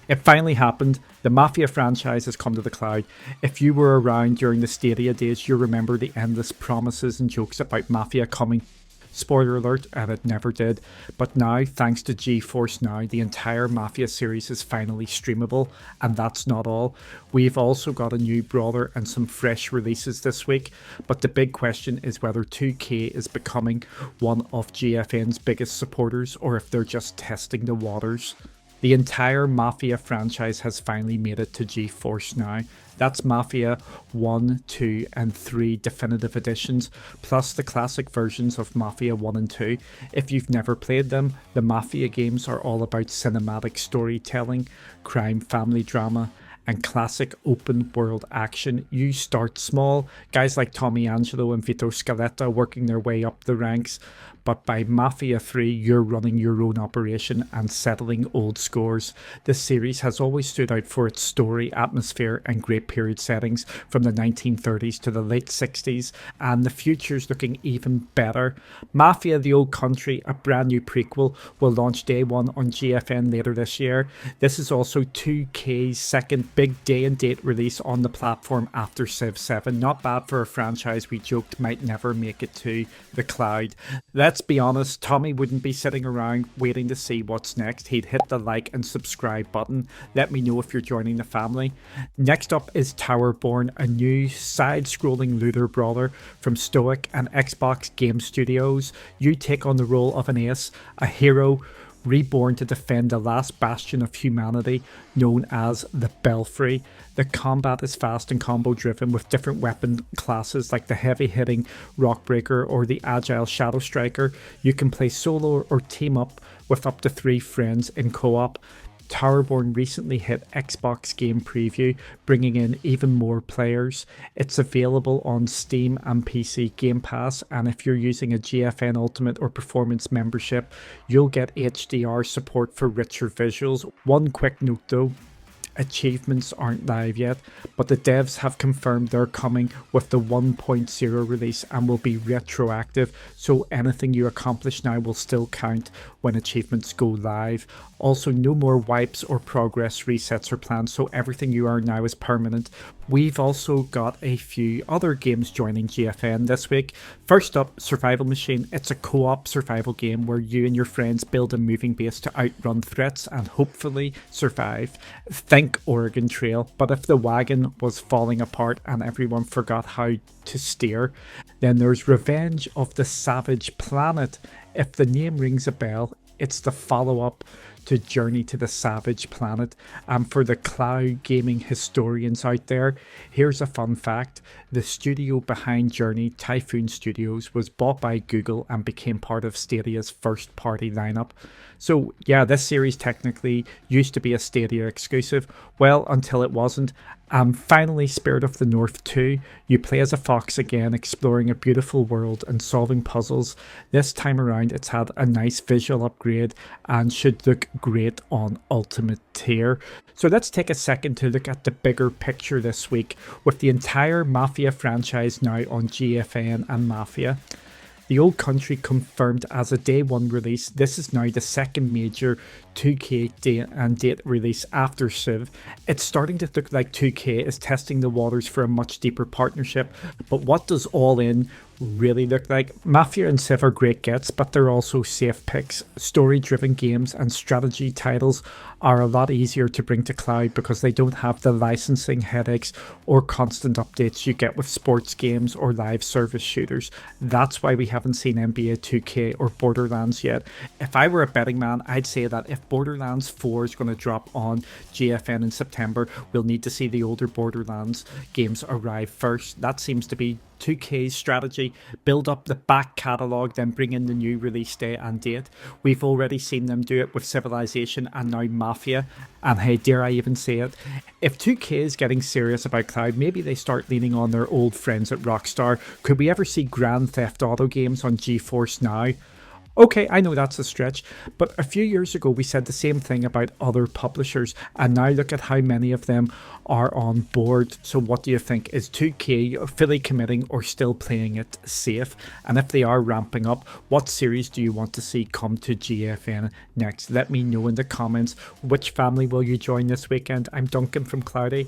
It finally happened. The Mafia franchise has come to the cloud. If you were around during the Stadia days, you'll remember the endless promises and jokes about Mafia coming. Spoiler alert, and it never did. But now, thanks to GeForce Now, the entire Mafia series is finally streamable, and that's not all. We've also got a new brawler and some fresh releases this week, but the big question is whether 2K is becoming one of GFN's biggest supporters, or if they're just testing the waters. The entire Mafia franchise has finally made it to GeForce Now. That's Mafia 1, 2 and 3 Definitive Editions, plus the classic versions of Mafia 1 and 2. If you've never played them, the Mafia games are all about cinematic storytelling, crime family drama, and classic open world action. You start small, guys like Tommy Angelo and Vito Scaletta working their way up the ranks, but by Mafia 3 you're running your own operation and settling old scores. This series has always stood out for its story, atmosphere and great period settings from the 1930s to the late 60s, and the future's looking even better. Mafia The Old Country, a brand new prequel, will launch day one on GFN later this year. This is also 2K's second big day and date release on the platform after Civ 7. Not bad for a franchise we joked might never make it to the cloud. Let's be honest, Tommy wouldn't be sitting around waiting to see what's next. He'd hit the like and subscribe button. Let me know if you're joining the family. Next up is Towerborne, a new side-scrolling looter brawler from Stoic and Xbox Game Studios. You take on the role of an ace, a hero reborn to defend the last bastion of humanity known as the Belfry. The combat is fast and combo driven with different weapon classes like the heavy hitting Rockbreaker or the agile Shadow Striker. You can play solo or team up with up to 3 friends in co-op. Towerborne recently hit Xbox Game Preview, bringing in even more players. It's available on Steam and PC Game Pass, and if you're using a GFN Ultimate or Performance membership, you'll get HDR support for richer visuals. One quick note though, achievements aren't live yet, but the devs have confirmed they're coming with the 1.0 release and will be retroactive, so anything you accomplish now will still count when achievements go live. Also, no more wipes or progress resets are planned, so everything you are now is permanent. We've also got a few other games joining GFN this week. First up, Survival Machine. It's a co-op survival game where you and your friends build a moving base to outrun threats and hopefully survive. Think Oregon Trail, but if the wagon was falling apart and everyone forgot how to steer. Then there's Revenge of the Savage Planet. If the name rings a bell, it's the follow-up to Journey to the Savage Planet. And for the cloud gaming historians out there, here's a fun fact. The studio behind Journey, Typhoon Studios, was bought by Google and became part of Stadia's first party lineup. So yeah, this series technically used to be a Stadia exclusive, well, until it wasn't. And finally, Spirit of the North 2. You play as a fox again, exploring a beautiful world and solving puzzles. This time around, it's had a nice visual upgrade and should look great on Ultimate Tier. So let's take a second to look at the bigger picture this week, with the entire Mafia franchise now on GFN and Mafia. The Old Country confirmed as a day one release. This is now the second major 2K day and date release after Civ. It's starting to look like 2K is testing the waters for a much deeper partnership, but what does all in really look like? Mafia and Civ are great gets, but they're also safe picks. Story driven games and strategy titles are a lot easier to bring to cloud because they don't have the licensing headaches or constant updates you get with sports games or live service shooters. That's why we haven't seen NBA 2K or Borderlands yet. If I were a betting man, I'd say that if Borderlands 4 is going to drop on GFN in September, we'll need to see the older Borderlands games arrive first. That seems to be 2K's strategy. Build up the back catalogue, then bring in the new release day and date. We've already seen them do it with Civilization and now Mafia, and hey, dare I even say it, if 2K is getting serious about cloud, maybe they start leaning on their old friends at Rockstar. Could we ever see Grand Theft Auto games on GeForce Now? Okay, I know that's a stretch, but a few years ago we said the same thing about other publishers, and now look at how many of them are on board. So what do you think? Is 2K fully committing or still playing it safe? And if they are ramping up, what series do you want to see come to GFN next? Let me know in the comments. Which family will you join this weekend? I'm Duncan from Cloudy.